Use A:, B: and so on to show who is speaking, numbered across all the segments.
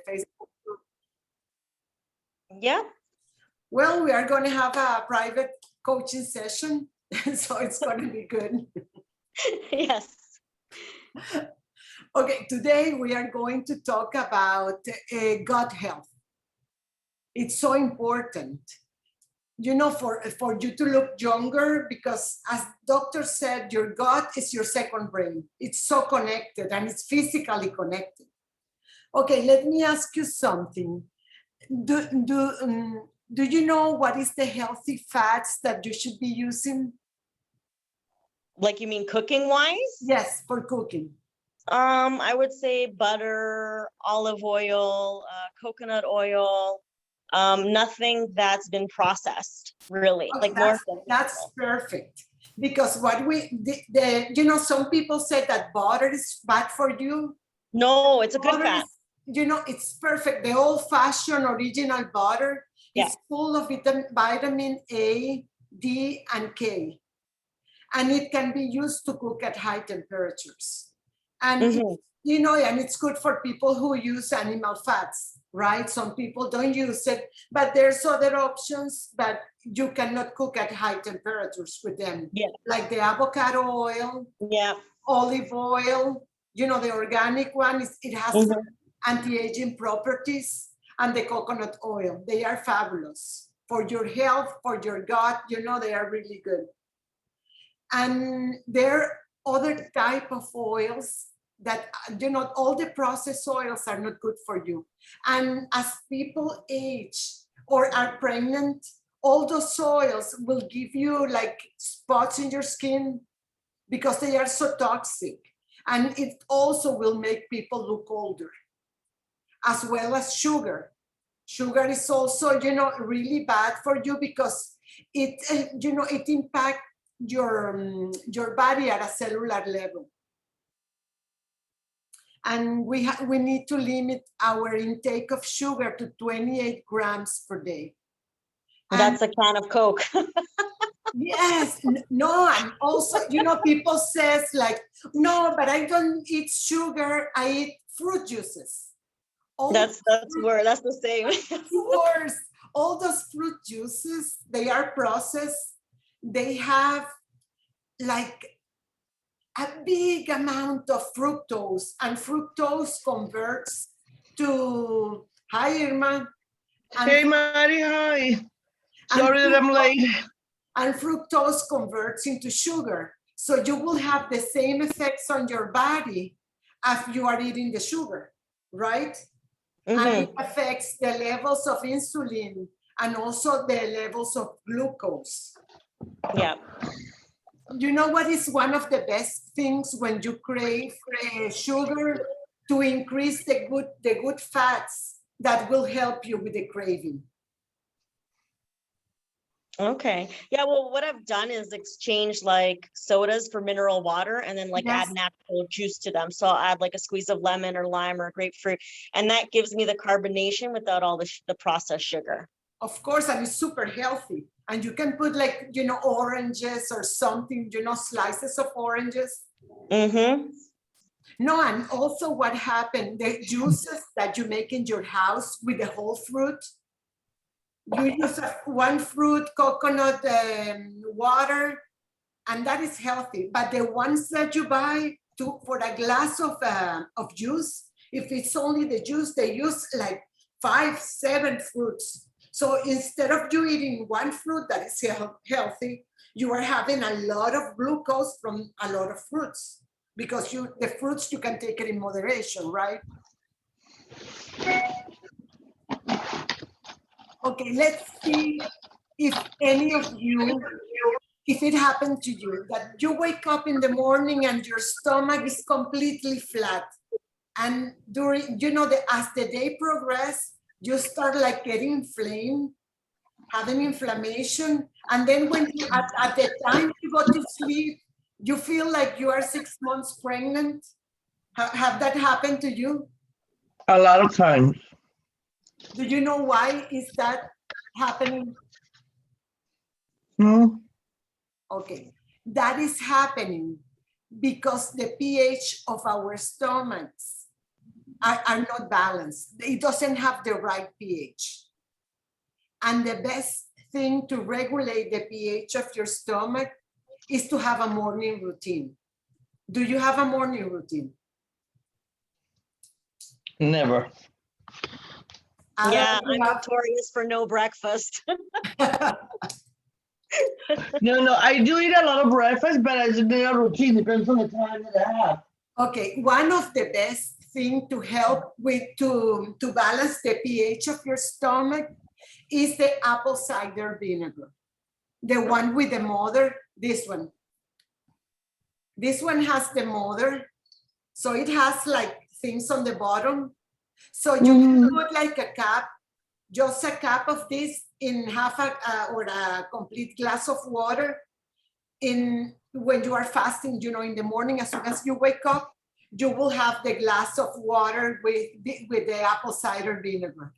A: Facebook.
B: Yeah.
A: Well, we are going to have a private coaching session, so it's going to be good.
B: Yes.
A: Okay, today we are going to talk about gut health. It's so important, you know, for you to look younger, because as doctor said, your gut is your second brain. It's so connected and it's physically connected. Okay, let me ask you something. Do you know what is the healthy fats that you should be using?
B: Like, you mean cooking wise?
A: Yes, for cooking.
B: I would say butter, olive oil, coconut oil, nothing that's been processed, really.
A: Okay,
B: Like more.
A: that's perfect. Because what you know, some people say that butter is bad for you.
B: No, it's a good
A: Butter
B: fat.
A: is, you know, it's perfect. The old-fashioned original butter is full of vitamin A, D, and K. And it can be used to cook at high temperatures. And you know, and it's good for people who use animal fats, right? Some people don't use it, but there's other options that you cannot cook at high temperatures with them.
B: Yeah.
A: Like the avocado oil, olive oil, you know, the organic one, it has anti-aging properties, and the coconut oil. They are fabulous for your health, for your gut, you know, they are really good. And there are other type of oils that, you know, all the processed oils are not good for you. And as people age or are pregnant, all those oils will give you like spots in your skin because they are so toxic. And it also will make people look older, as well as sugar. Sugar is also, you know, really bad for you because it, you know, it impacts your body at a cellular level. And we need to limit our intake of sugar to 28 grams per day.
B: That's a can of Coke.
A: Yes, no, and also, you know, people says like, no, but I don't eat sugar, I eat fruit juices.
B: That's the same.
A: Of course, all those fruit juices, they are processed. They have like a big amount of fructose, and fructose converts to, hi Irma.
C: Hey Mari, hi. Sorry that I'm late.
A: And fructose converts into sugar. So you will have the same effects on your body as you are eating the sugar, right? And it affects the levels of insulin and also the levels of glucose.
B: Yeah.
A: You know what is one of the best things when you crave sugar? To increase the good fats that will help you with the craving.
B: Okay. Yeah, well, what I've done is exchange like sodas for mineral water and then like add natural juice to them. So I'll add like a squeeze of lemon or lime or grapefruit, and that gives me the carbonation without all the processed sugar.
A: Of course, and it's super healthy. And you can put like, you know, oranges or something, you know, slices of oranges. No, and also what happened, the juices that you make in your house with the whole fruit, you use one fruit, coconut water, and that is healthy. But the ones that you buy for a glass of juice, if it's only the juice, they use like 5, 7 fruits. So instead of you eating one fruit that is healthy, you are having a lot of glucose from a lot of fruits, because the fruits you can take it in moderation, right? Okay, let's see if any of you, if it happened to you, that you wake up in the morning and your stomach is completely flat. And during, you know, as the day progresses, you start like getting inflamed, having inflammation. And then when you, at the time you go to sleep, you feel like you are 6 months pregnant. Have that happened to you?
C: A lot of times.
A: Do you know why is that happening?
C: No.
A: Okay, that is happening because the pH of our stomachs are not balanced. It doesn't have the right pH. And the best thing to regulate the pH of your stomach is to have a morning routine. Do you have a morning routine?
C: Never.
B: Yeah, I'm notorious for no breakfast.
C: No, I do eat a lot of breakfast, but it's not a routine. Depends on the time that I have.
A: Okay, one of the best thing to help with to balance the pH of your stomach is the apple cider vinegar. The one with the mother, this one. This one has the mother, so it has like things on the bottom. So you can put like a cup, just a cup of this in half or a complete glass of water when you are fasting, you know, in the morning, as soon as you wake up, you will have the glass of water with the apple cider vinegar.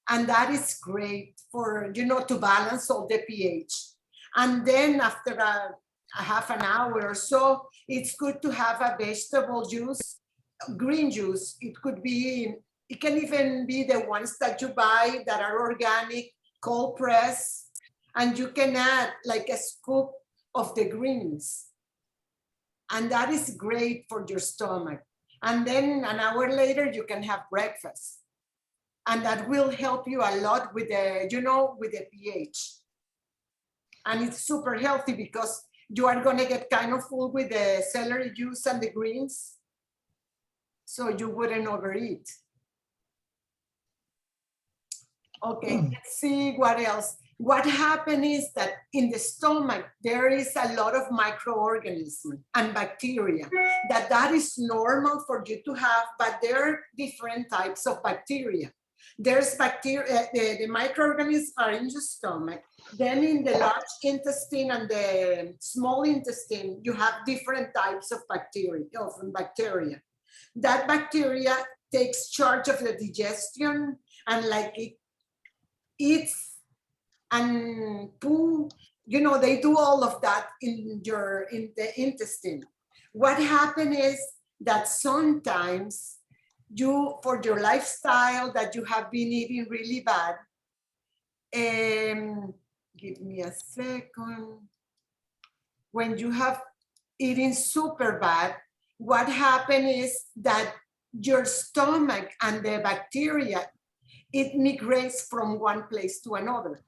A: And that is great for, you know, to balance all the pH. And then after a half an hour or so, it's good to have a vegetable juice, green juice. It can even be the ones that you buy that are organic, cold press, and you can add like a scoop of the greens. And that is great for your stomach. And then an hour later, you can have breakfast. And that will help you a lot with the, you know, with the pH. And it's super healthy because you are gonna get kind of full with the celery juice and the greens. So you wouldn't overeat. Okay, let's see what else. What happened is that in the stomach, there is a lot of microorganisms and bacteria that is normal for you to have, but there are different types of bacteria. There's bacteria, the microorganisms are in your stomach. Then in the large intestine and the small intestine, you have different types of bacteria. That bacteria takes charge of the digestion and like it eats and poo, you know, they do all of that in the intestine. What happened is that sometimes for your lifestyle that you have been eating really bad, give me a second. When you have eaten super bad, what happened is that your stomach and the bacteria, it migrates from one place to another.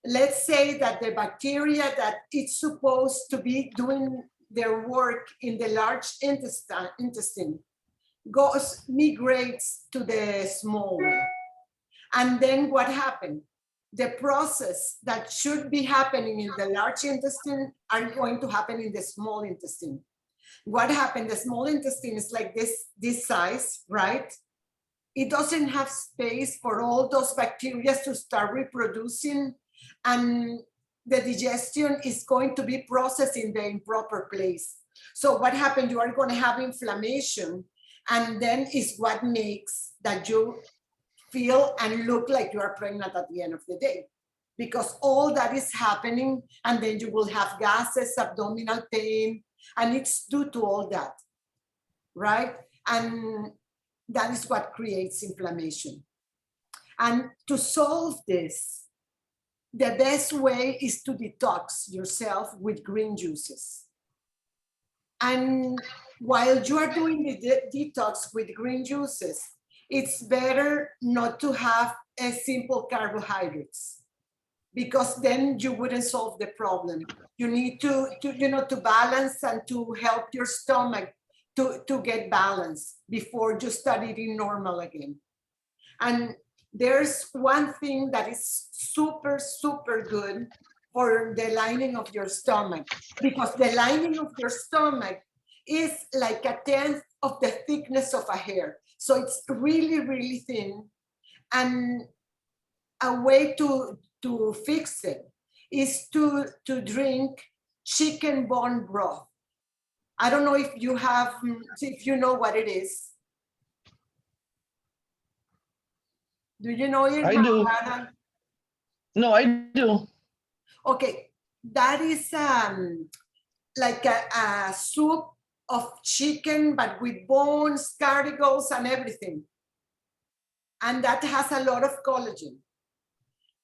A: Let's say that the bacteria that it's supposed to be doing their work in the large intestine migrates to the small one. And then what happened? The process that should be happening in the large intestine are going to happen in the small intestine. What happened? The small intestine is like this size, right? It doesn't have space for all those bacteria to start reproducing, and the digestion is going to be processed in the improper place. So what happened? You are going to have inflammation, and then is what makes that you feel and look like you are pregnant at the end of the day, because all that is happening, and then you will have gases, abdominal pain, and it's due to all that, right? And that is what creates inflammation. And to solve this, the best way is to detox yourself with green juices. And while you are doing the detox with green juices, it's better not to have a simple carbohydrates, because then you wouldn't solve the problem. You need to balance and to help your stomach to get balance before you start eating normal again. And there's one thing that is super, super good for the lining of your stomach, because the lining of your stomach is like 1/10 of the thickness of a hair. So it's really, really thin. And a way to fix it is to drink chicken bone broth. I don't know if you know what it is. Do you know it?
C: I do. No, I do.
A: Okay, that is like a soup of chicken, but with bones, carticles, and everything. And that has a lot of collagen.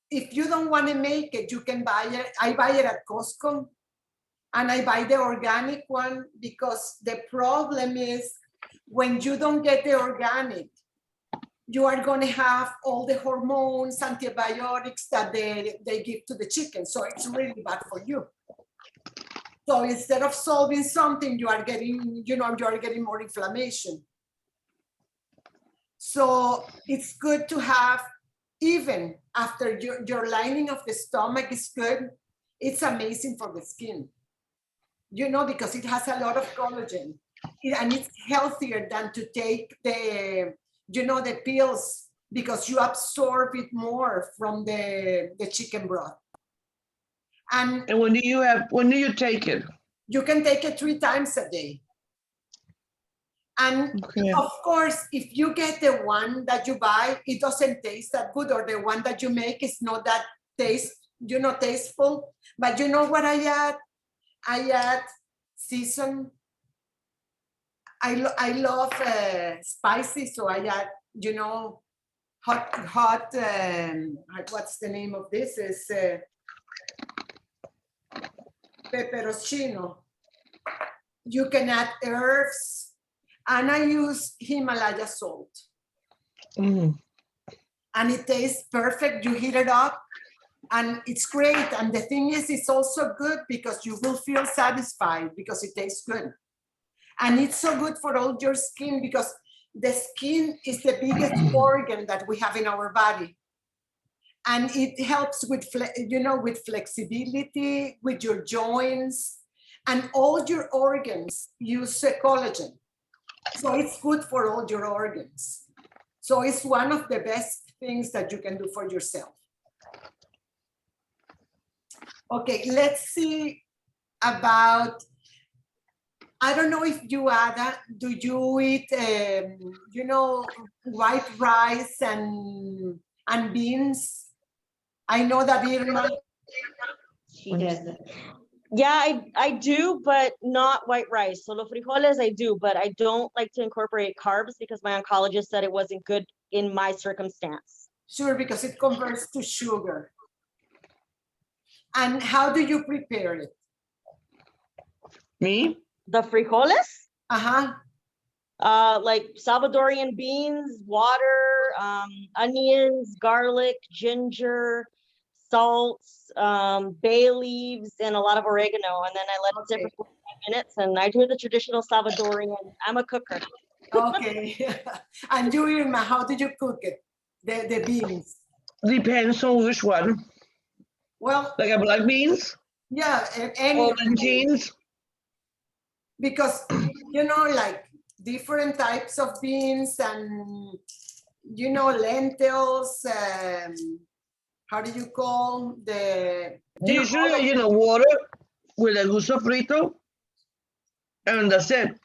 A: If you don't want to make it, you can buy it. I buy it at Costco, and I buy the organic one, because the problem is when you don't get the organic, you are going to have all the hormones, antibiotics that they give to the chicken. So it's really bad for you. So instead of solving something, you are getting, you are getting more inflammation. So it's good to have, even after your lining of the stomach is good, it's amazing for the skin, because it has a lot of collagen, and it's healthier than to take the, the pills, because you absorb it more from the chicken broth. And
C: when do you take it?
A: You can take it 3 times a day. And
C: okay.
A: Of course, if you get the one that you buy, it doesn't taste that good, or the one that you make is not that tasteful. But you know what I add? I add season. I love spicy, so I add, hot. What's the name of this? Is pepperoncino. You can add herbs, and I use Himalaya salt. And it tastes perfect. You heat it up, and it's great. And the thing is, it's also good because you will feel satisfied because it tastes good. And it's so good for all your skin, because the skin is the biggest organ that we have in our body. And it helps with, with flexibility, with your joints, and all your organs use collagen. So it's good for all your organs. So it's one of the best things that you can do for yourself. Okay, let's see about, I don't know if you, Ada, do you eat, white rice and beans? I know that Irma.
D: She doesn't.
B: Yeah, I do, but not white rice. So los frijoles I do, but I don't like to incorporate carbs because my oncologist said it wasn't good in my circumstance.
A: Sure, because it converts to sugar. And how do you prepare it?
C: Me?
B: The frijoles?
A: Uh-huh.
B: Like Salvadorian beans, water, onions, garlic, ginger, salt, bay leaves, and a lot of oregano. And then I let it sit for 45 minutes, and I do the traditional Salvadorian. I'm a cooker.
A: Okay. And you, Irma, how did you cook it? The beans?
C: Depends on which one.
A: Well,
C: like a black beans?
A: Yeah,
C: Or beans?
A: Because, like different types of beans and, lentils, how do you call the...
C: Usually, water with a gusto frito, and that's it.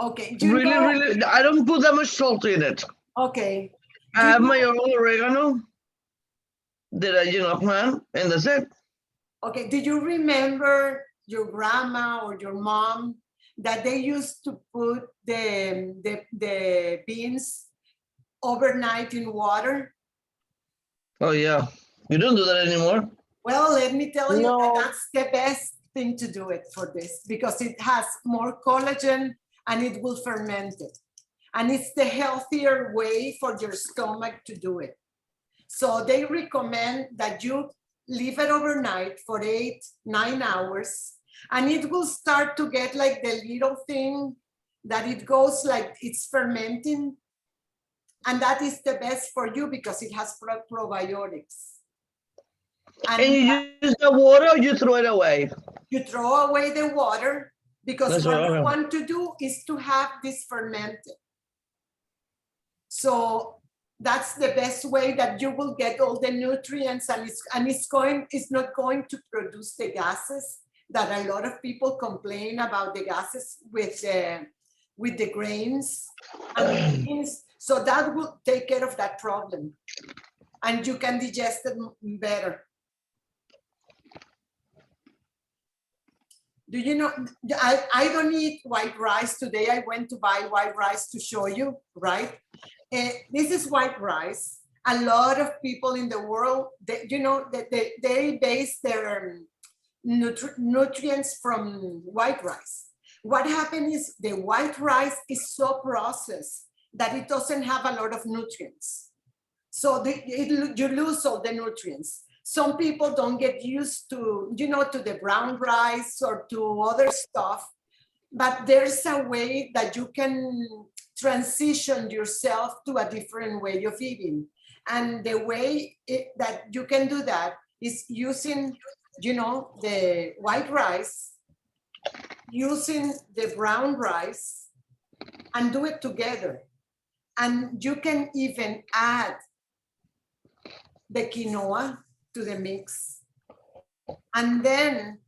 A: Okay.
C: Really, I don't put that much salt in it.
A: Okay.
C: I have my own oregano that I, plant, and that's it.
A: Okay. Do you remember your grandma or your mom that they used to put the beans overnight in water?
C: Oh, yeah. You don't do that anymore.
A: Well, let me tell you that that's the best thing to do it for this, because it has more collagen and it will ferment it. And it's the healthier way for your stomach to do it. So they recommend that you leave it overnight for 8-9 hours, and it will start to get like the little thing that it goes like it's fermenting. And that is the best for you because it has probiotics.
C: And you use the water, or you throw it away?
A: You throw away the water, because what you want to do is to have this fermented. So that's the best way that you will get all the nutrients, and it's not going to produce the gases that a lot of people complain about, the gases with the grains and the beans. So that will take care of that problem, and you can digest it better. Do you know, I don't eat white rice today. I went to buy white rice to show you, right? This is white rice. A lot of people in the world, they base their nutrients from white rice. What happened is the white rice is so processed that it doesn't have a lot of nutrients. So you lose all the nutrients. Some people don't get used to, to the brown rice or to other stuff, but there's a way that you can transition yourself to a different way of eating. And the way that you can do that is using, the white rice, using the brown rice, and do it together. And you can even add the quinoa to the mix. And then,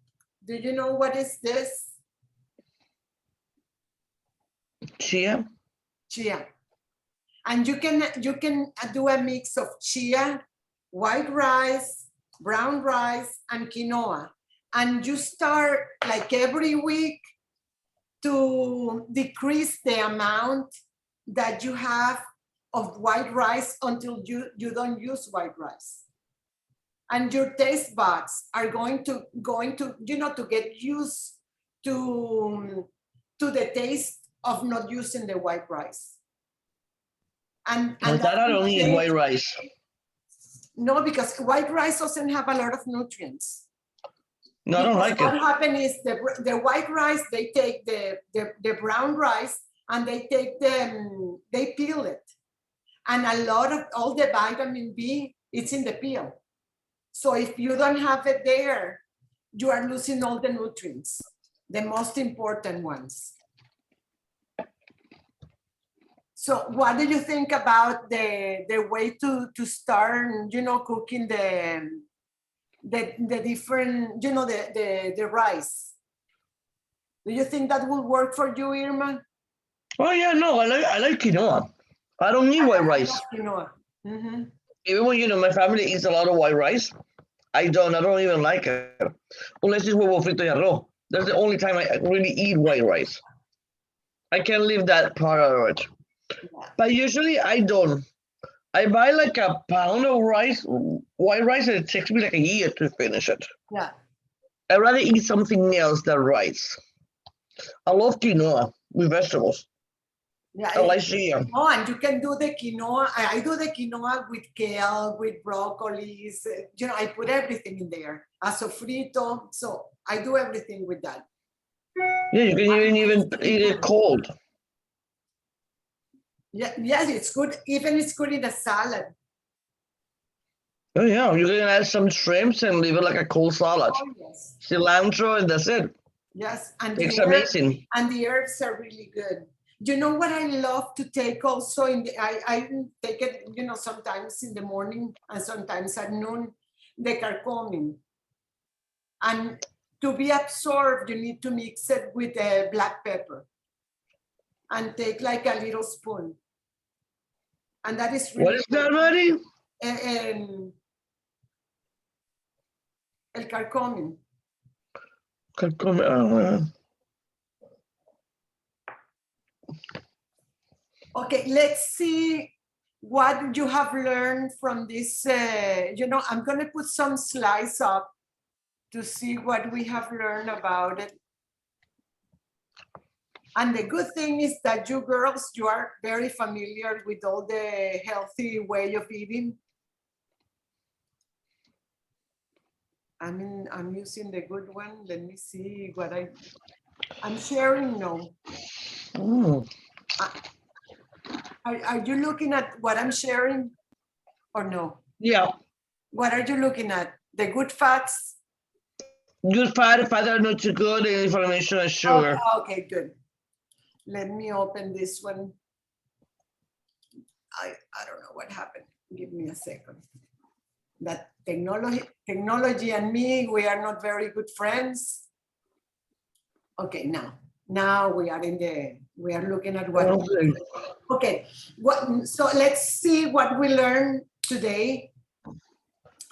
A: do you know what is this?
C: Chia.
A: Chia. And you can do a mix of chia, white rice, brown rice, and quinoa. And you start like every week to decrease the amount that you have of white rice until you don't use white rice. And your taste buds are going to to get used to the taste of not using the white rice. And
C: that I don't eat white rice.
A: No, because white rice doesn't have a lot of nutrients.
C: No, I don't like
A: what
C: it.
A: What happens is the white rice, they take the brown rice and they peel it. And a lot of all the vitamin B, it's in the peel. So if you don't have it there, you are losing all the nutrients, the most important ones. So what do you think about the way to start, cooking the different, the rice? Do you think that will work for you, Irma?
C: Oh yeah, no, I like quinoa. I don't need white rice.
A: Quinoa. Mm-hmm.
C: Even when my family eats a lot of white rice, I don't even like it. Unless it's huevo frito y arroz. That's the only time I really eat white rice. I can leave that part of it. Yeah. But usually I don't. I buy like a pound of rice, white rice, and it takes me like a year to finish it.
A: Yeah.
C: I'd rather eat something else than rice. I love quinoa with vegetables.
A: Yeah,
C: I like chia.
A: Oh, and you can do the quinoa. I do the quinoa with kale, with broccolis. I put everything in there. A sofrito. So I do everything with that.
C: Yeah, you can even eat it cold.
A: Yeah, yes, it's good. Even it's good in a salad.
C: Oh yeah, you can add some shrimps and leave it like a cold salad.
A: Oh, yes.
C: Cilantro, and that's it.
A: Yes, and
C: it's amazing.
A: And the herbs are really good. You know what I love to take also I take it, sometimes in the morning and sometimes at noon, the carcomin. And to be absorbed, you need to mix it with black pepper and take like a little spoon. And that is really
C: what is that, Maddie?
A: El carcomin.
C: Carcomin.
A: Okay, let's see what you have learned from this. I'm going to put some slides up to see what we have learned about it. And the good thing is that you girls, you are very familiar with all the healthy way of eating. I'm using the good one. Let me see what I'm sharing now.
C: Mm.
A: Are you looking at what I'm sharing or no?
C: Yeah.
A: What are you looking at? The good fats?
C: Good fat that are not too good, and inflammation and sugar.
A: Okay, good. Let me open this one. I don't know what happened. Give me a second. That technology and me, we are not very good friends. Okay, now we are looking at what. Okay, so let's see what we learned today.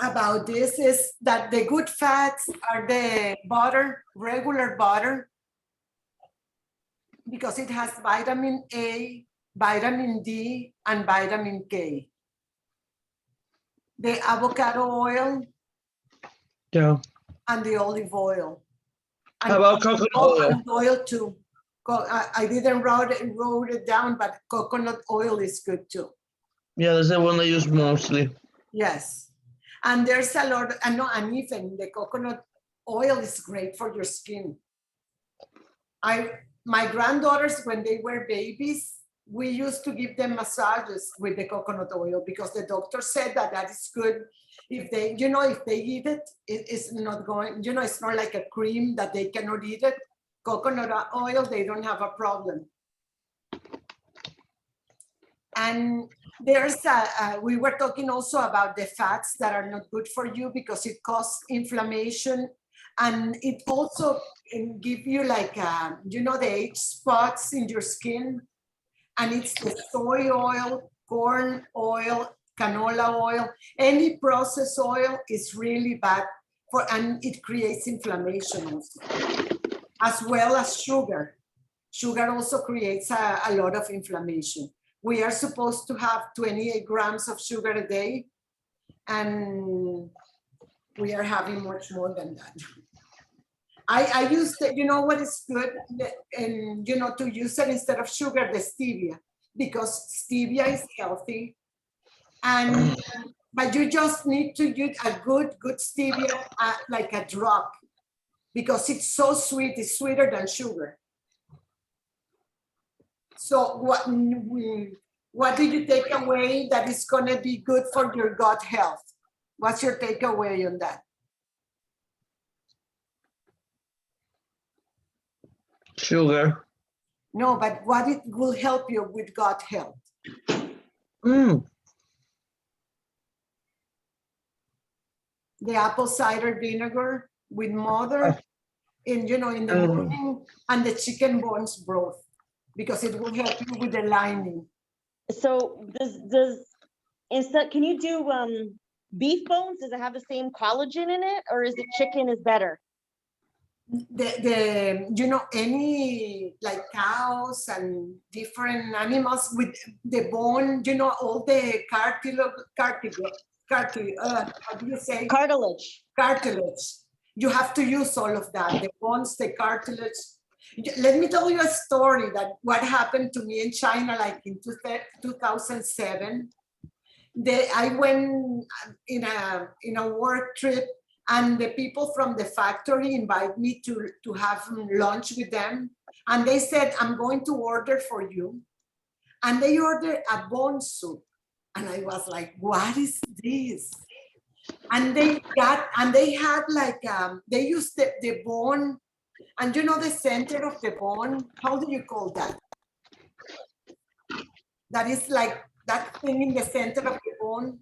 A: about this is that the good fats are the butter, regular butter, because it has vitamin A, vitamin D, and vitamin K. The avocado oil
C: Yeah.
A: and the olive oil. And
C: How about coconut oil?
A: coconut oil too. I didn't wrote it down, but coconut oil is good too.
C: Yeah, that's the one I use mostly.
A: Yes. And there's a lot, and even the coconut oil is great for your skin. My granddaughters, when they were babies, we used to give them massages with the coconut oil because the doctor said that is good. If they, if they eat it, it's not going, it's not like a cream that they cannot eat it. Coconut oil, they don't have a problem. And there's we were talking also about the fats that are not good for you because it causes inflammation, and it also can give you like the age spots in your skin. And it's the soy oil, corn oil, canola oil. Any processed oil is really bad and it creates inflammation also, as well as sugar. Sugar also creates a lot of inflammation. We are supposed to have 28 grams of sugar a day, and we are having much more than that. I use the, what is good, and to use it instead of sugar, the stevia, because stevia is healthy, and but you just need to use a good stevia, like a drop, because it's so sweet. It's sweeter than sugar. So what do you take away that is going to be good for your gut health? What's your takeaway on that?
C: Sugar.
A: No, but what it will help you with gut health? The apple cider vinegar with mother, in the morning, and the chicken bones broth, because it will help you with the lining.
B: So can you do beef bones? Does it have the same collagen in it, or is it chicken is better?
A: Any like cows and different animals with the bone, all the cartilage, how do you say?
B: Cartilage.
A: Cartilage. You have to use all of that, the bones, the cartilage. Let me tell you a story that what happened to me in China, like in 2007. I went in a work trip, and the people from the factory invited me to have lunch with them. And they said, I'm going to order for you. And they ordered a bone soup. And I was like, what is this? And they had like, they used the bone, and the center of the bone, how do you call that? That is like that thing in the center of the bone.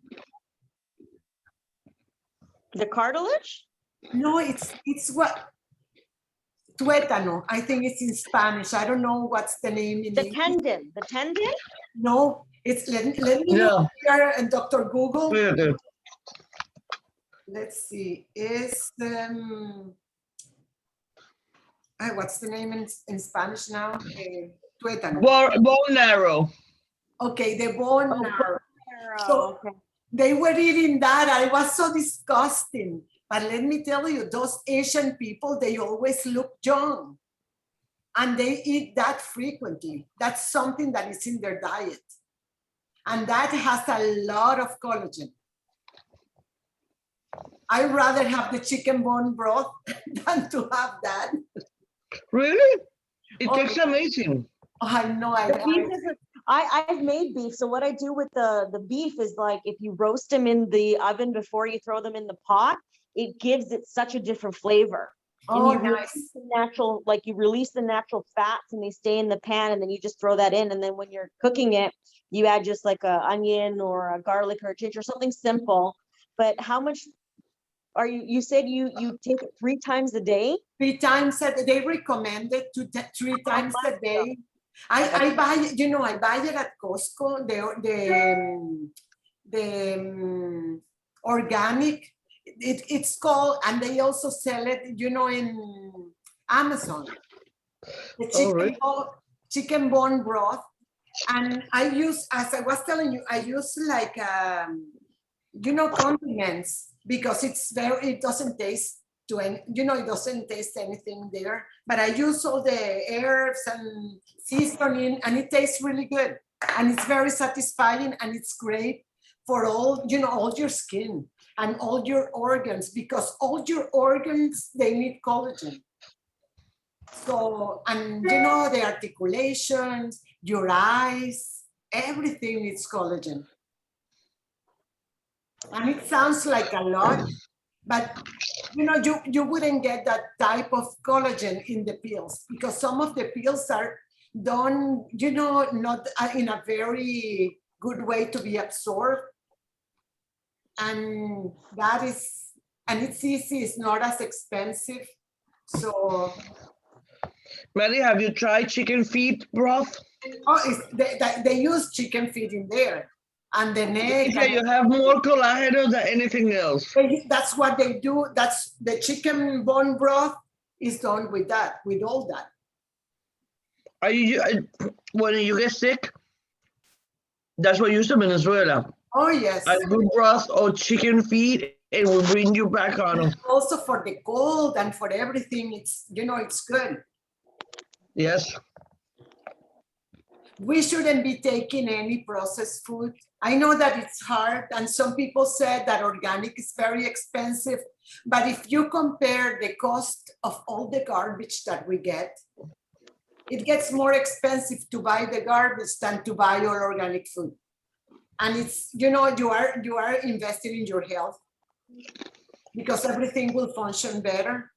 B: The cartilage?
A: No, it's what? Tuétano, I think it's in Spanish. I don't know what's the name in
B: the tendon. The tendon?
A: No, it's let me look here and Dr. Google. Let's see. Is what's the name in Spanish now? Tuétano.
C: Bone marrow.
A: Okay, the bone marrow. So they were eating that. It was so disgusting. But let me tell you, those Asian people, they always look young. And they eat that frequently. That's something that is in their diet. And that has a lot of collagen. I'd rather have the chicken bone broth than to have that.
C: Really? It tastes amazing.
A: I know.
B: I've made beef. So what I do with the beef is, like, if you roast them in the oven before you throw them in the pot, it gives it such a different flavor.
A: Oh,
B: and you
A: nice.
B: You release the natural fats and they stay in the pan, and then you just throw that in. And then when you're cooking it, you add just like a onion or a garlic or a ginger, something simple. But how much are you said you take it 3 times a day?
A: 3 times a day. They recommend it 3 times a day. I buy it at Costco. organic. It's called, and they also sell it, you know, in Amazon. The chicken bone broth. And I use, as I was telling you, I use like, you know, condiments, because it doesn't taste to any, you know, it doesn't taste anything there. But I use all the herbs and seasoning, and it tastes really good. And it's very satisfying, and it's great for all, you know, all your skin and all your organs, because all your organs, they need collagen. So, and you know, the articulations, your eyes, everything needs collagen. And it sounds like a lot, but you know, you wouldn't get that type of collagen in the pills, because some of the pills are done, you know, not in a very good way to be absorbed. And that is, and it's easy, it's not as expensive. So.
C: Mary, have you tried chicken feet broth?
A: Oh, they use chicken feet in there. And the neck.
C: Yeah, you have more collagen than anything else.
A: That's what they do. That's the chicken bone broth is done with that, with all that.
C: Are you, when you get sick, that's what you use in Venezuela.
A: Oh, yes.
C: A good broth or chicken feet, it will bring you back on.
A: Also for the cold and for everything, it's, you know, it's good.
C: Yes.
A: We shouldn't be taking any processed food. I know that it's hard, and some people said that organic is very expensive, but if you compare the cost of all the garbage that we get, it gets more expensive to buy the garbage than to buy all organic food. And it's, you know, you are investing in your health, because everything will function better.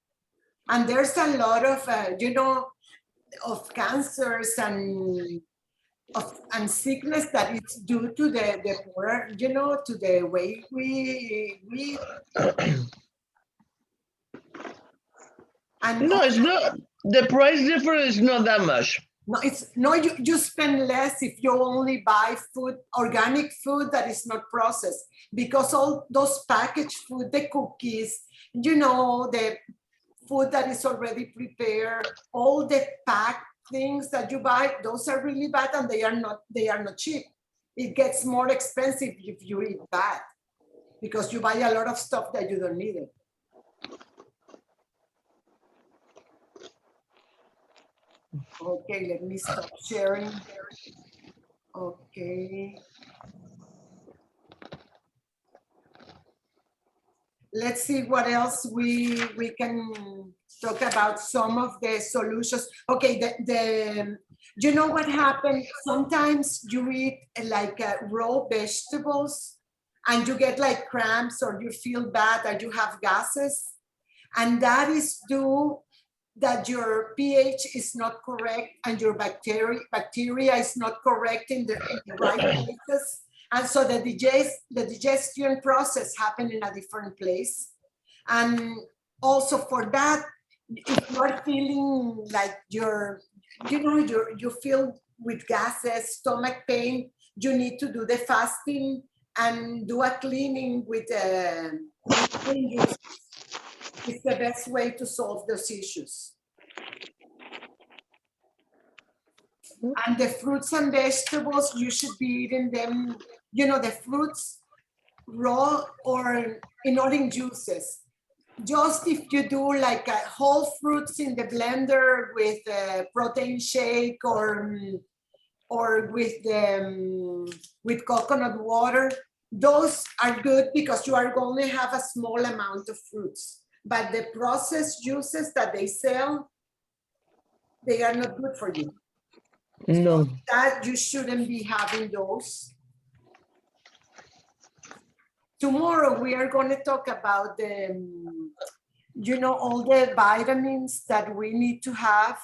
A: And there's a lot of, you know, of cancers and sickness that is due to the poor, you know, to the way we and
C: no, it's not. The price difference is not that much.
A: No, it's no, you spend less if you only buy food, organic food that is not processed, because all those packaged food, the cookies, you know, the food that is already prepared, all the packed things that you buy, those are really bad, and they are not cheap. It gets more expensive if you eat bad, because you buy a lot of stuff that you don't need it. Okay, let me stop sharing. Okay. Let's see what else we can talk about, some of the solutions. Okay, you know what happened? Sometimes you eat like raw vegetables and you get like cramps, or you feel bad, or you have gases. And that is due that your pH is not correct, and your bacteria is not correct in the right places. And so the digestion process happened in a different place. And also for that, if you are feeling like you feel with gases, stomach pain, you need to do the fasting and do a cleaning with juice. It's the best way to solve those issues. And the fruits and vegetables, you should be eating them, you know, the fruits raw or not in juices. Just if you do like whole fruits in the blender with a protein shake, or with coconut water, those are good, because you are going to have a small amount of fruits. But the processed juices that they sell, they are not good for you.
C: No.
A: So that you shouldn't be having those. Tomorrow we are going to talk about you know, all the vitamins that we need to have.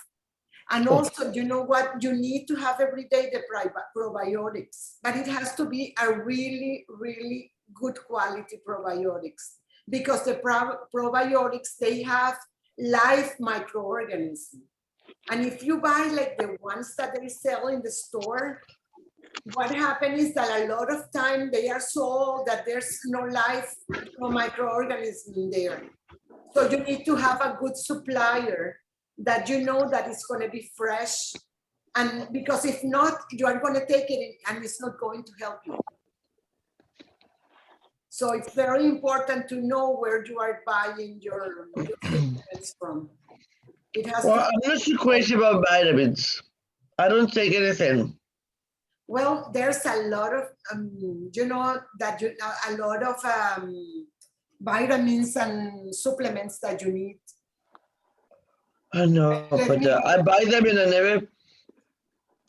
A: And also, you know what, you need to have every day, the probiotics, but it has to be a really, really good quality probiotics, because the probiotics, they have live microorganisms. And if you buy like the ones that they sell in the store, what happened is that a lot of time they are so old that there's no life, no microorganism in there. So you need to have a good supplier that you know that it's going to be fresh. And because if not, you are going to take it and it's not going to help you. So it's very important to know where you are buying your supplements from. It has
C: Well,
A: to,
C: I'm not so crazy about vitamins. I don't take anything.
A: well, there's a lot of, you know, that you, a lot of vitamins and supplements that you need.
C: I know,
A: Let
C: but
A: me-
C: I buy them and I never.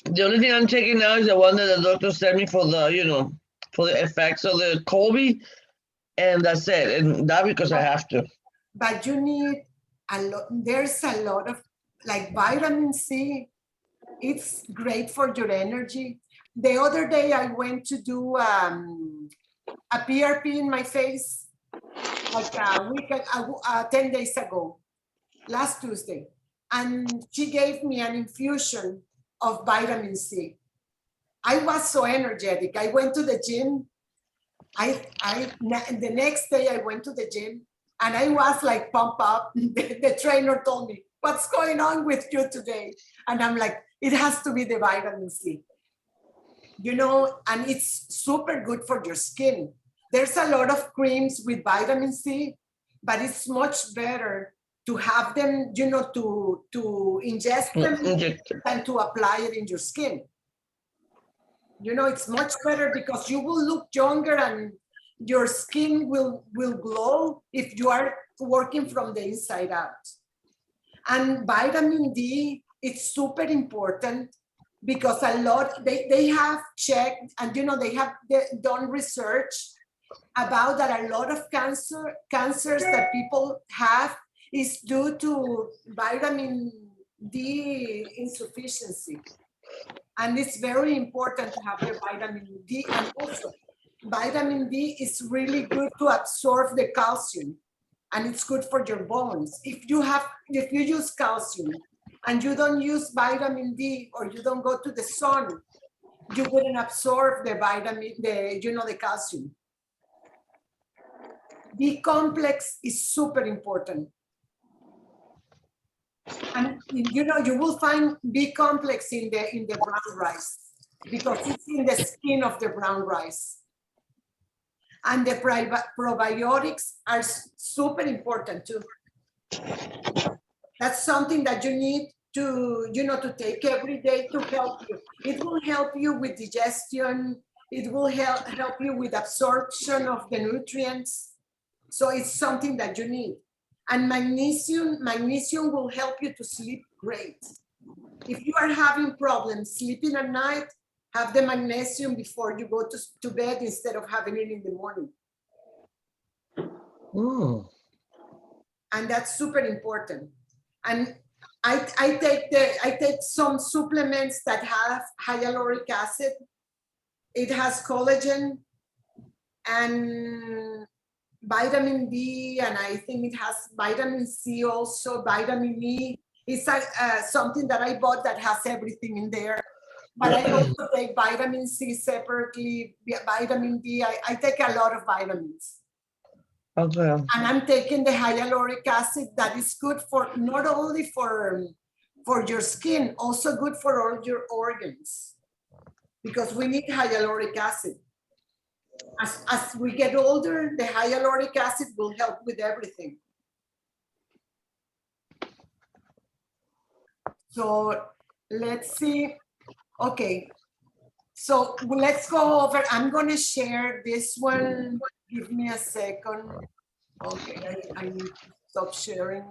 C: The only thing I'm taking now is the one that the doctor sent me for the, you know, for the effects of the Colby, and that's it. And that because I have to.
A: But you need a lot, there's a lot of, like vitamin C, it's great for your energy. The other day I went to do a PRP in my face, like a week, 10 days ago, last Tuesday. And she gave me an infusion of vitamin C. I was so energetic. I went to the gym. The next day I went to the gym and I was like pumped up. The trainer told me, what's going on with you today? And I'm like, it has to be the vitamin C. You know, and it's super good for your skin. There's a lot of creams with vitamin C, but it's much better to have them, you know, to ingest them than to apply it in your skin. You know, it's much better because you will look younger and your skin will glow if you are working from the inside out. And vitamin D, it's super important because a lot, they have checked and, you know, they have done research about that a lot of cancers that people have is due to vitamin D insufficiency. And it's very important to have the vitamin D. And also, vitamin D is really good to absorb the calcium, and it's good for your bones. If you use calcium and you don't use vitamin D, or you don't go to the sun, you wouldn't absorb the vitamin, the calcium. B complex is super important. And you know, you will find B complex in the brown rice because it's in the skin of the brown rice. And the probiotics are super important too. That's something that you need to, you know, to take every day to help you. It will help you with digestion. It will help you with absorption of the nutrients. So it's something that you need. And magnesium will help you to sleep great. If you are having problems sleeping at night, have the magnesium before you go to bed instead of having it in the morning.
C: Oh.
A: And that's super important. And I take some supplements that have hyaluronic acid. It has collagen and vitamin D, and I think it has vitamin C also, vitamin E. It's something that I bought that has everything in there. But I also take vitamin C separately, vitamin D. I take a lot of vitamins.
C: Okay.
A: And I'm taking the hyaluronic acid that is good for not only for your skin, also good for all your organs, because we need hyaluronic acid. As we get older, the hyaluronic acid will help with everything. So let's see. Okay. So let's go over. I'm going to share this one. Give me a second. Okay, I need to stop sharing.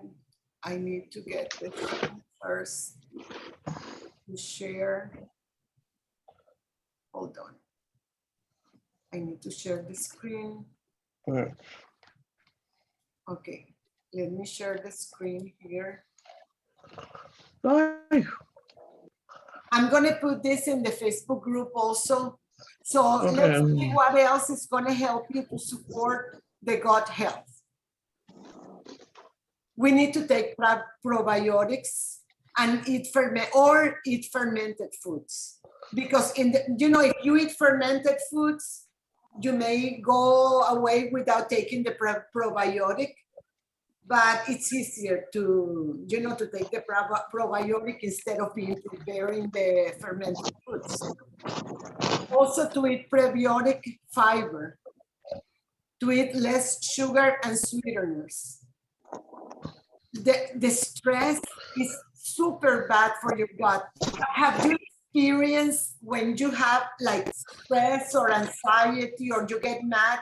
A: I need to get this first to share. Hold on. I need to share the screen.
C: Okay.
A: Okay, let me share the screen here.
C: Bye.
A: I'm going to put this in the Facebook group also. So
C: Okay.
A: let's see what else is going to help you to support the gut health. We need to take probiotics and eat fermented foods. because if you eat fermented foods, you may go away without taking the probiotic, but it's easier to, to take the probiotic instead of preparing the fermented foods. Also to eat prebiotic fiber, to eat less sugar and sweeteners. The stress is super bad for your gut. Have you experienced when you have like stress or anxiety, or you get mad,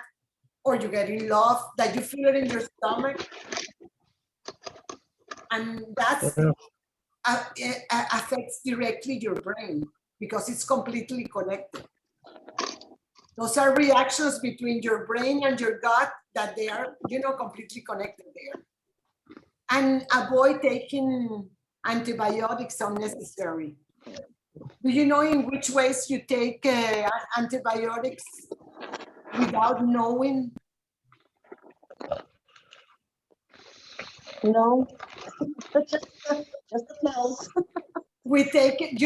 A: or you get in love, that you feel it in your stomach? And that's it affects directly your brain because it's completely connected. Those are reactions between your brain and your gut that they are, completely connected there. And avoid taking antibiotics unnecessary. Do you know in which ways you take antibiotics without knowing?
B: No, just the pills.
A: We take it,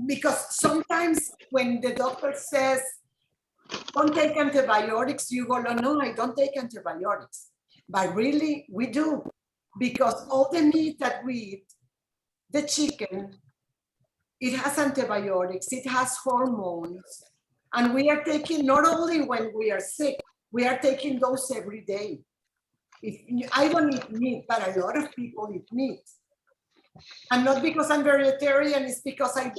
A: because sometimes when the doctor says, don't take antibiotics, you go, no, I don't take antibiotics. But really, we do. Because all the meat that we eat, the chicken, it has antibiotics, it has hormones. And we are taking, not only when we are sick, we are taking those every day. I don't eat meat, but a lot of people eat meat. And not because I'm vegetarian, it's because I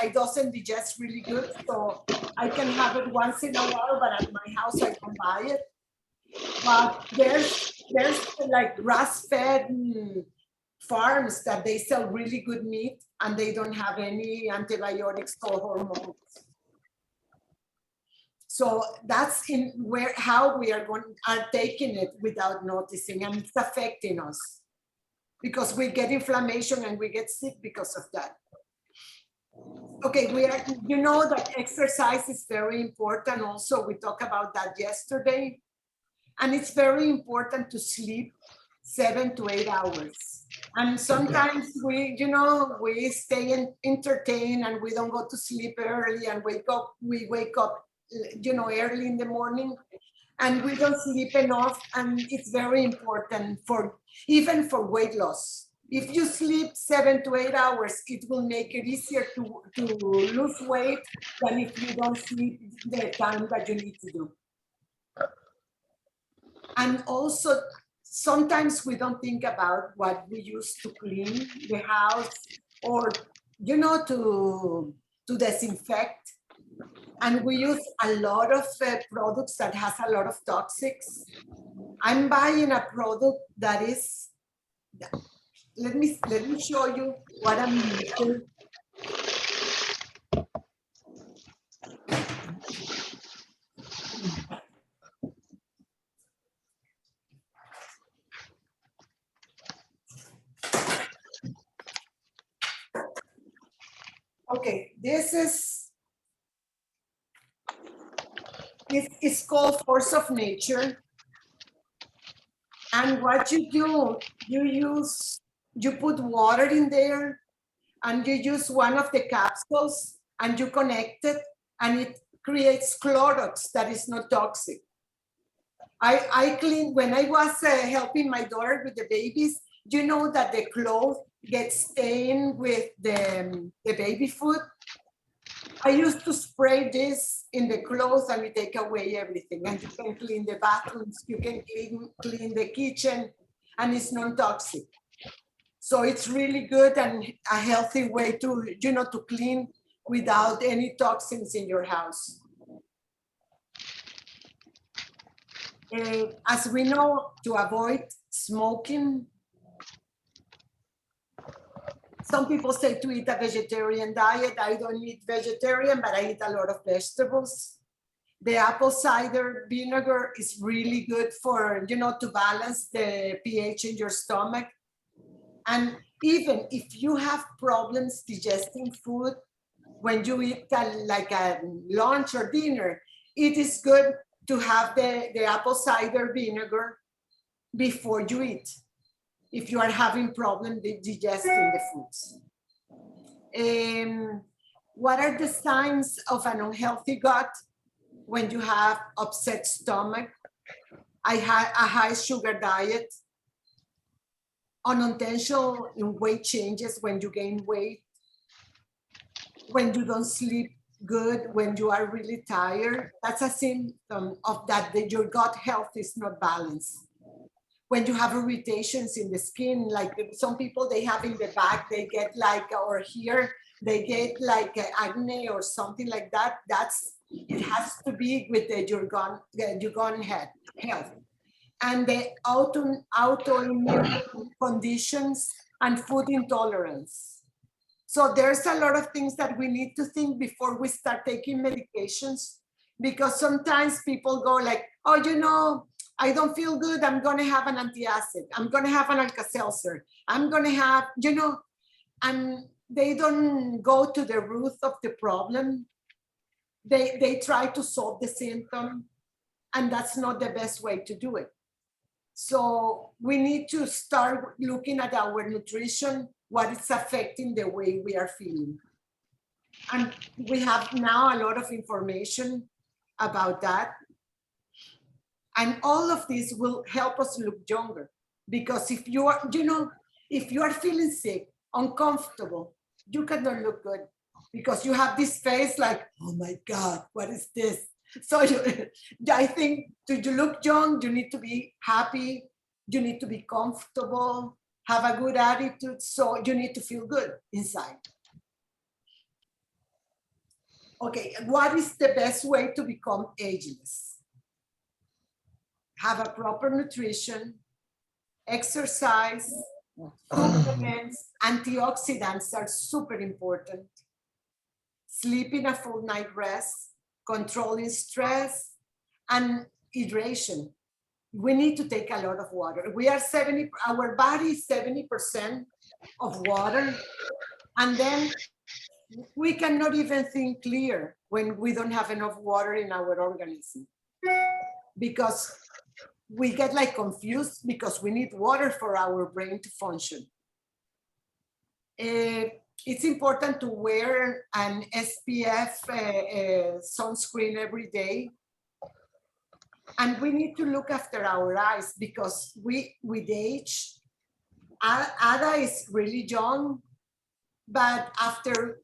A: doesn't digest really good. So I can have it once in a while, but at my house I don't buy it. But there's like grass-fed farms that they sell really good meat and they don't have any antibiotics or hormones. So that's how we are taking it without noticing, and it's affecting us because we get inflammation and we get sick because of that. Okay, that exercise is very important. Also, we talked about that yesterday. And it's very important to sleep 7 to 8 hours. And sometimes we stay entertained and we don't go to sleep early and we wake up, early in the morning and we don't sleep enough. And it's very important even for weight loss. If you sleep 7 to 8 hours, it will make it easier to lose weight than if you don't sleep the time that you need to do. And also, sometimes we don't think about what we use to clean the house or, to disinfect. And we use a lot of products that has a lot of toxics. I'm buying a product that is, let me show you what I'm using. Okay, this is called Force of Nature. And what you do, you put water in there and you use one of the capsules and you connect it and it creates Clorox that is not toxic. I cleaned, when I was helping my daughter with the babies, that the clothes get stained with the baby food. I used to spray this in the clothes and it take away everything. And you can clean the bathrooms, you can clean the kitchen, and it's non-toxic. So it's really good and a healthy way to, to clean without any toxins in your house. As we know, to avoid smoking, some people say to eat a vegetarian diet. I don't eat vegetarian, but I eat a lot of vegetables. The apple cider vinegar is really good for, to balance the pH in your stomach. And even if you have problems digesting food, when you eat like a lunch or dinner, it is good to have the apple cider vinegar before you eat, if you are having problems digesting the foods. What are the signs of an unhealthy gut? When you have upset stomach, a high sugar diet, unintentional weight changes when you gain weight, when you don't sleep good, when you are really tired, that's a symptom of that your gut health is not balanced. When you have irritations in the skin, like some people they have in the back, they get like, or here, they get like acne or something like that. It has to be with your gut health. And the autoimmune conditions and food intolerance. So there's a lot of things that we need to think before we start taking medications, because sometimes people go like, oh, you know, I don't feel good, I'm gonna have an antacid, I'm gonna have an Alka-Seltzer, I'm gonna have, you know, and they don't go to the root of the problem. They try to solve the symptom, and that's not the best way to do it. So we need to start looking at our nutrition, what is affecting the way we are feeling. And we have now a lot of information about that. And all of this will help us look younger. Because if you are, you know, if you are feeling sick, uncomfortable, you cannot look good because you have this face like, oh my God, what is this? So I think to look young, you need to be happy, you need to be comfortable, have a good attitude. So you need to feel good inside. Okay, what is the best way to become ageless? Have a proper nutrition, exercise, supplements, antioxidants are super important. Sleeping a full night rest, controlling stress, and hydration. We need to take a lot of water. We are our body is 70% of water, and then we cannot even think clear when we don't have enough water in our organism, because we get like confused because we need water for our brain to function. It's important to wear an SPF sunscreen every day. And we need to look after our eyes because with age, Ada is really young, but after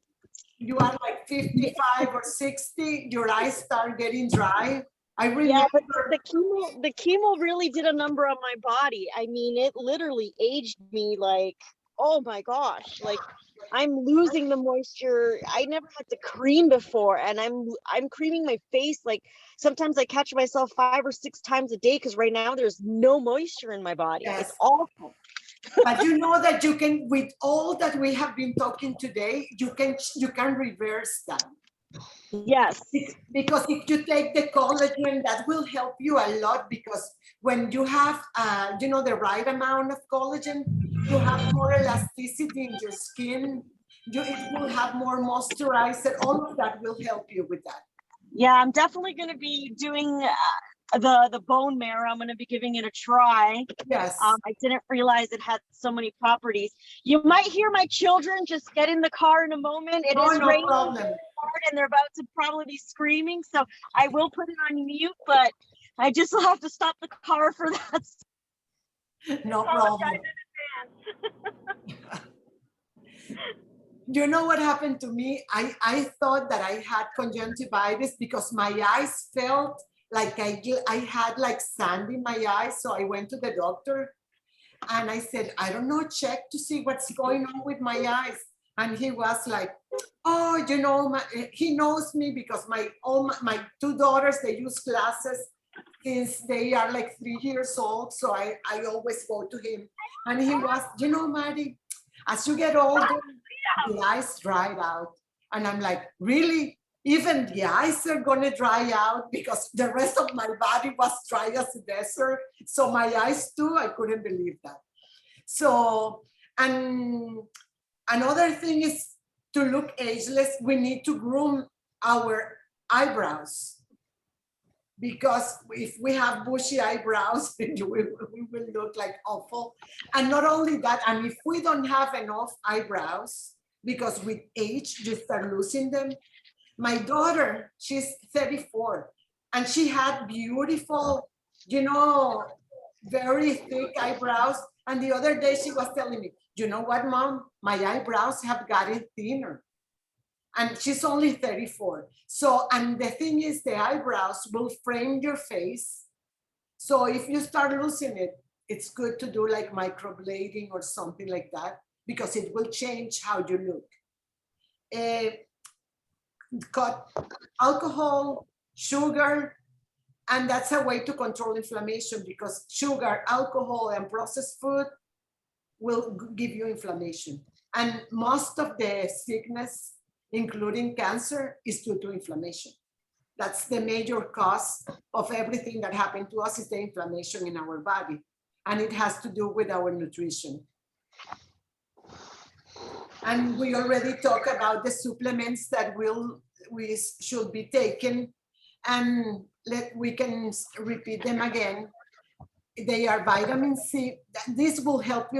A: you are like 55 or 60, your eyes start getting dry. I remember.
B: Yeah, but the chemo really did a number on my body. I mean, it literally aged me like, oh my gosh, like I'm losing the moisture. I never had to cream before, and I'm creaming my face. Like sometimes I catch myself 5 or 6 times a day because right now there's no moisture in my body. Yes. It's awful.
A: But you know that you can, with all that we have been talking today, you can reverse that.
B: Yes.
A: Because if you take the collagen, that will help you a lot, because when you have, you know, the right amount of collagen, you have more elasticity in your skin. It will have more moisturizer. All of that will help you with that.
B: Yeah, I'm definitely going to be doing the bone marrow. I'm going to be giving it a try.
A: Yes.
B: I didn't realize it had so many properties. You might hear my children just get in the car in a moment. It is raining hard and they're about to probably be screaming. So I will put it on mute, but I just will have to stop the car for that.
A: No problem. You know what happened to me? I thought that I had conjunctivitis because my eyes felt like I had like sand in my eyes. So I went to the doctor and I said, I don't know, check to see what's going on with my eyes. And he was like, oh, you know, he knows me because my 2 daughters, they use glasses since they are like 3 years old. So I always go to him. And he was, you know, Maddie, as you get older, the eyes dried out. And I'm like, really? Even the eyes are gonna dry out, because the rest of my body was dry as a desert. So my eyes too, I couldn't believe that. So, and another thing is to look ageless, we need to groom our eyebrows. Because if we have bushy eyebrows, we will look like awful. And not only that, and if we don't have enough eyebrows, because with age, you start losing them. My daughter, she's 34, and she had beautiful, you know, very thick eyebrows. And the other day she was telling me, you know what, Mom? My eyebrows have gotten thinner. And she's only 34. So, and the thing is, the eyebrows will frame your face. So if you start losing it, it's good to do like microblading or something like that, because it will change how you look. Cut alcohol, sugar, and that's a way to control inflammation, because sugar, alcohol, and processed food will give you inflammation. And most of the sickness, including cancer, is due to inflammation. That's the major cause of everything that happened to us, is the inflammation in our body. And it has to do with our nutrition. And we already talked about the supplements that we should be taking, and we can repeat them again. They are vitamin C. This will help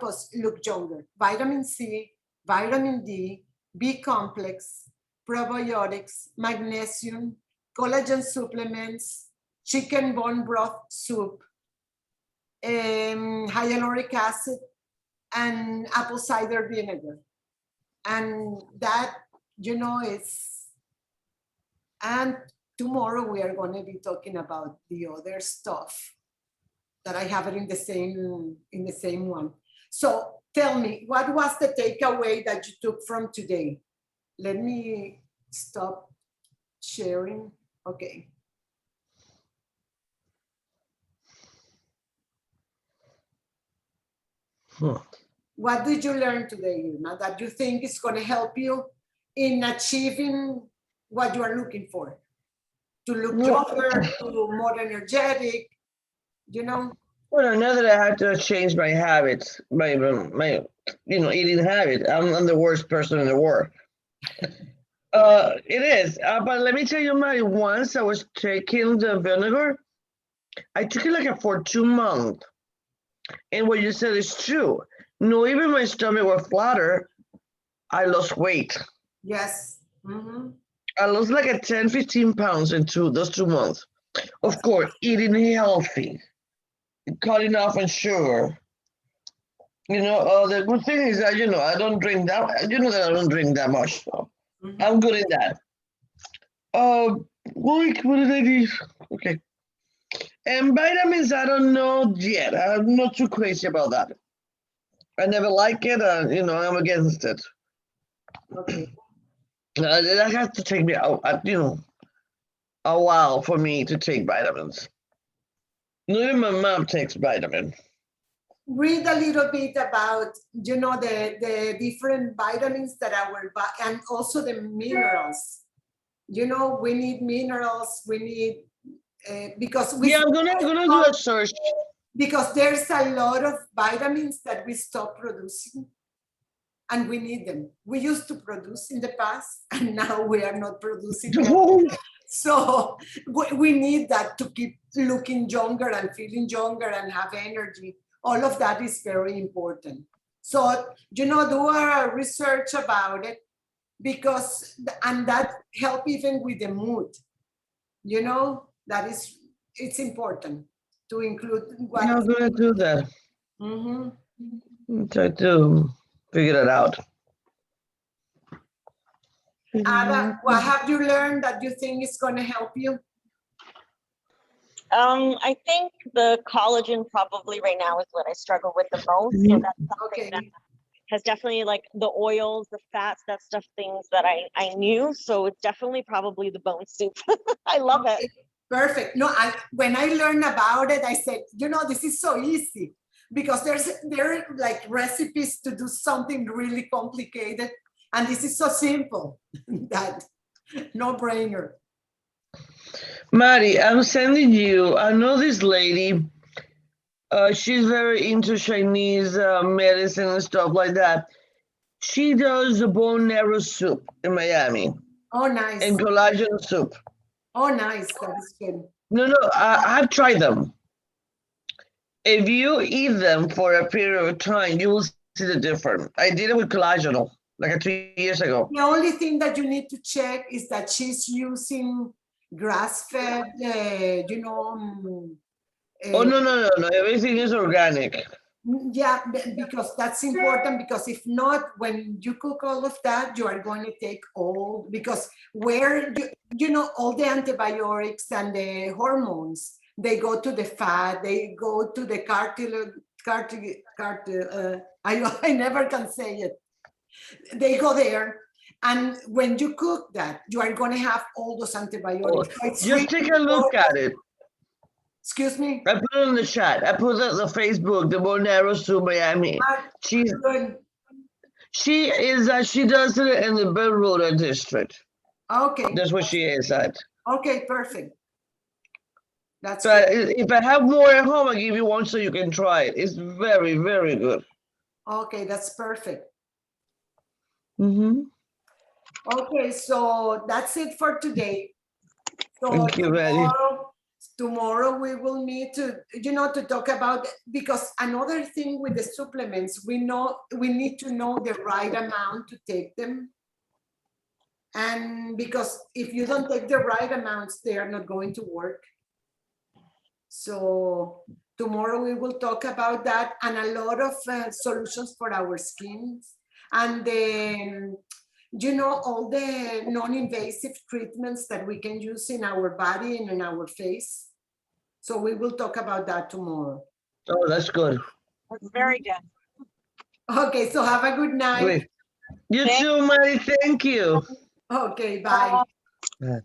A: us look younger. Vitamin C, vitamin D, B complex, probiotics, magnesium, collagen supplements, chicken bone broth soup, hyaluronic acid, and apple cider vinegar. And that, you know, and tomorrow we are going to be talking about the other stuff that I have it in the same one. So tell me, what was the takeaway that you took from today? Let me stop sharing. Okay. What did you learn today, Irma, that you think is going to help you in achieving what you are looking for? To look younger, to more energetic, you know?
C: Well, now that I have to change my habits, my eating habit, I'm the worst person in the world. It is, but let me tell you, Mary, once I was taking the vinegar, I took it like for 2 months. And what you said is true. No, even my stomach was flatter, I lost weight.
A: Yes. Mm-hmm.
C: I lost like 10, 15 pounds in those 2 months. Of course, eating healthy, cutting off on sugar. The good thing is that, I don't drink that, that I don't drink that much. So I'm good in that. What did I do? Okay. And vitamins, I don't know yet. I'm not too crazy about that. I never like it. I'm against it.
A: Okay.
C: That has to take me out, a while for me to take vitamins. Even my mom takes vitamin.
A: Read a little bit about, the different vitamins that and also the minerals. We need minerals. We need because we.
C: Yeah, I'm gonna do a search.
A: Because there's a lot of vitamins that we stop producing, and we need them. We used to produce in the past, and now we are not producing them. So we need that to keep looking younger and feeling younger and have energy. All of that is very important. So, do a research about it, and that help even with the mood. It's important to include.
C: I'm gonna do that.
A: Mm-hmm.
C: Try to figure it out.
A: Ada, what have you learned that you think is going to help you?
B: I think the collagen probably right now is what I struggle with the most. So that's something that has definitely, like, the oils, the fats, that stuff, things that I knew. So it's definitely probably the bone soup. I love it.
A: Perfect. No, when I learned about it, I said, this is so easy, because there are like recipes to do something really complicated. And this is so simple that no brainer.
C: Mari, I'm sending you, I know this lady, she's very into Chinese medicine and stuff like that. She does the bone marrow soup in Miami.
A: Oh, nice.
C: And collagen soup.
A: Oh, nice. That's good.
C: No, I've tried them. If you eat them for a period of time, you will see the difference. I did it with collagen. like 2 years ago.
A: The only thing that you need to check is that she's using grass-fed,
C: Oh, no. Everything is organic.
A: yeah, because that's important, because if not, when you cook all of that, you are going to take all, because where, all the antibiotics and the hormones, they go to the fat, they go to the I never can say it. They go there. And when you cook that, you are going to have all those antibiotics. So it's
C: Just take a look at it.
A: Excuse me?
C: I put it in the chat. I put it on the Facebook, the Boneros to Miami. She does it in the Bell Road district.
A: Okay.
C: That's what she is at.
A: Okay, perfect. That's
C: So if I have more at home, I'll give you one so you can try it. It's very, very good.
A: okay, that's perfect.
C: Mm-hmm.
A: Okay, so that's it for today. So
C: Thank you, Betty.
A: tomorrow we will need to, to talk about, because another thing with the supplements, we need to know the right amount to take them. And because if you don't take the right amounts, they are not going to work. So tomorrow we will talk about that, and a lot of solutions for our skins, and then, all the non-invasive treatments that we can use in our body and in our face. So we will talk about that tomorrow.
C: Oh, that's good.
B: That's very good.
A: Okay, so have a good night.
C: Great. You too, Mary. Thank you.
A: Okay, bye.
C: Bye.